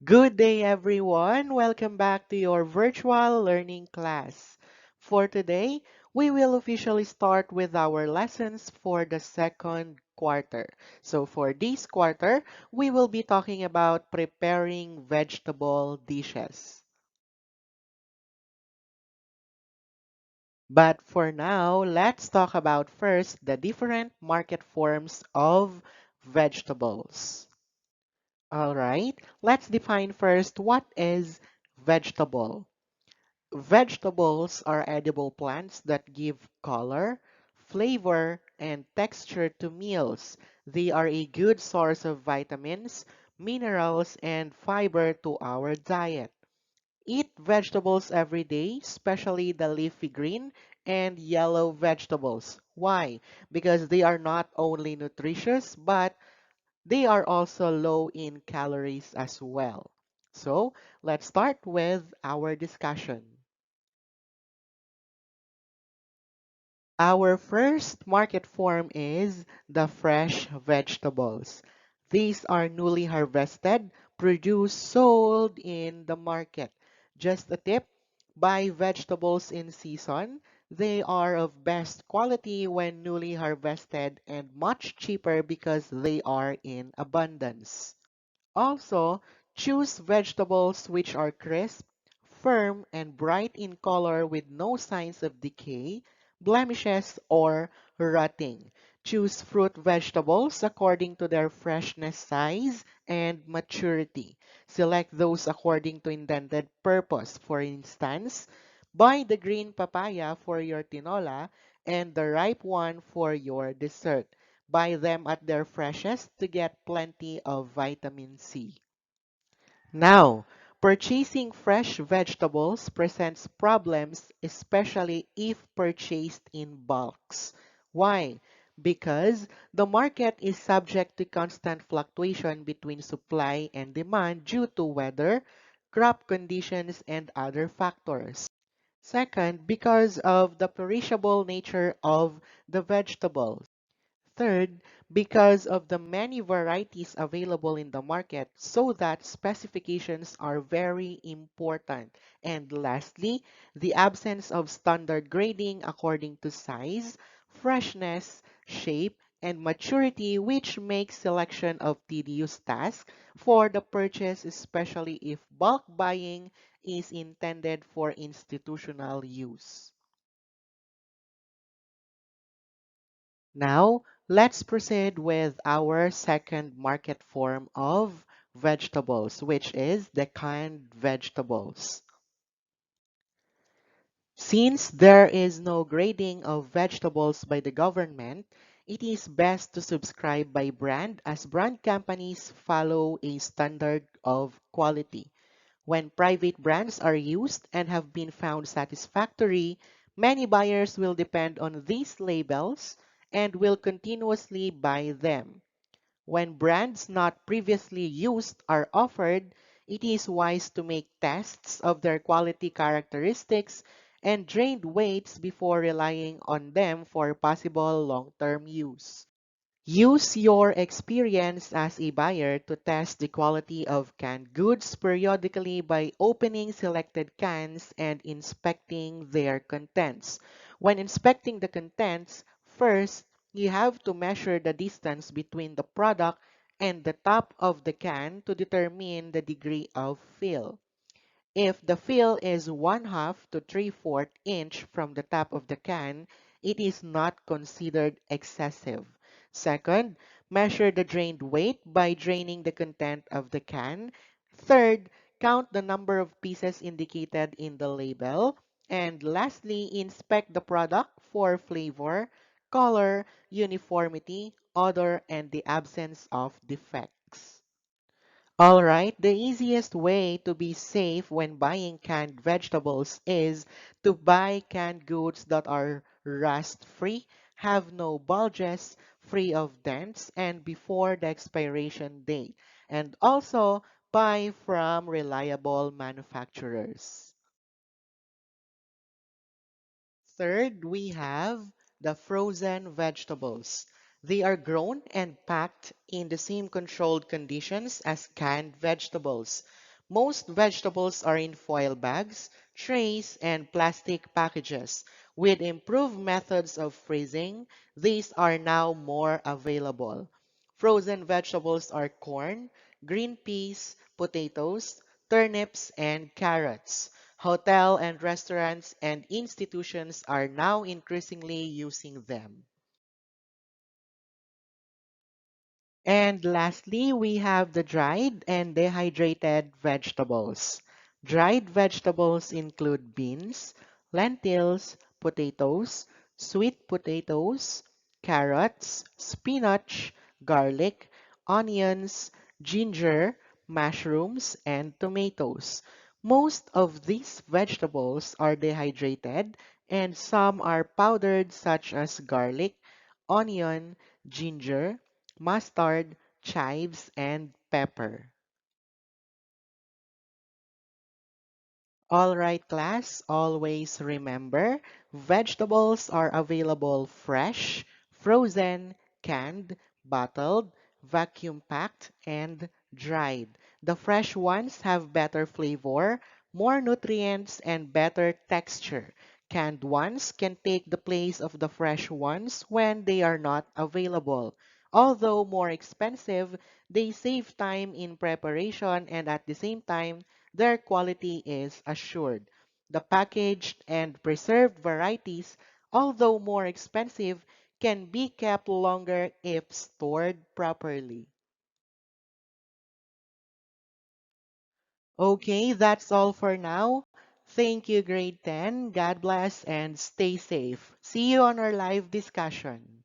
Good day, everyone. Welcome back to your virtual learning class. For today, we will officially start with our lessons for the second quarter. So, for this quarter, we will be talking about preparing vegetable dishes. But for now, let's talk about first the different market forms of vegetables. All right, let's define first what is vegetable. Vegetables are edible plants that give color, flavor, and texture to meals. They are a good source of vitamins, minerals, and fiber to our diet. Eat vegetables every day, especially the leafy green and yellow vegetables. Why? Because they are not only nutritious, but they are also low in calories as well. So, let's start with our discussion. Our first market form is the fresh vegetables. These are newly harvested, produced, sold in the market. Just a tip, buy vegetables in season. They are of best quality when newly harvested and much cheaper because they are in abundance. Also, choose vegetables which are crisp, firm, and bright in color with no signs of decay, blemishes, or rotting. Choose fruit vegetables according to their freshness, size, and maturity. Select those according to intended purpose. For instance, buy the green papaya for your tinola and the ripe one for your dessert. Buy them at their freshest to get plenty of vitamin C. Now, purchasing fresh vegetables presents problems, especially if purchased in bulks. Why? Because the market is subject to constant fluctuation between supply and demand due to weather, crop conditions, and other factors. Second, because of the perishable nature of the vegetables. Third, because of the many varieties available in the market, so that specifications are very important. And lastly, the absence of standard grading according to size, freshness, shape, and maturity, which makes selection of tedious task for the purchase, especially if bulk buying is intended for institutional use. Now, let's proceed with our second market form of vegetables, which is the canned vegetables. Since there is no grading of vegetables by the government, it is best to subscribe by brand as brand companies follow a standard of quality. When private brands are used and have been found satisfactory, many buyers will depend on these labels and will continuously buy them. When brands not previously used are offered, it is wise to make tests of their quality characteristics and drained weights before relying on them for possible long-term use. Use your experience as a buyer to test the quality of canned goods periodically by opening selected cans and inspecting their contents. When inspecting the contents, first, you have to measure the distance between the product and the top of the can to determine the degree of fill. If the fill is 1/2 to 3/4 inch from the top of the can, it is not considered excessive. Second, measure the drained weight by draining the content of the can. Third, count the number of pieces indicated in the label. And lastly, inspect the product for flavor, color, uniformity, odor, and the absence of defects. All right, the easiest way to be safe when buying canned vegetables is to buy canned goods that are rust-free, have no bulges, free of dents, and before the expiration date. And also buy from reliable manufacturers. Third, we have the frozen vegetables. They are grown and packed in the same controlled conditions as canned vegetables. Most vegetables are in foil bags, trays, and plastic packages. With improved methods of freezing, these are now more available. Frozen vegetables are corn, green peas, potatoes, turnips, and carrots. Hotel and restaurants and institutions are now increasingly using them. And lastly, we have the dried and dehydrated vegetables. Dried vegetables include beans, lentils, potatoes, sweet potatoes, carrots, spinach, garlic, onions, ginger, mushrooms, and tomatoes. Most of these vegetables are dehydrated and some are powdered such as garlic, onion, ginger, mustard, chives, and pepper. All right, class, always remember vegetables are available fresh, frozen, canned, bottled, vacuum packed, and dried. The fresh ones have better flavor, more nutrients, and better texture. Canned ones can take the place of the fresh ones when they are not available. Although more expensive, they save time in preparation and at the same time their quality is assured. The packaged and preserved varieties, although more expensive, can be kept longer if stored properly. Okay, that's all for now. Thank you, grade 10. God bless and stay safe. See you on our live discussion.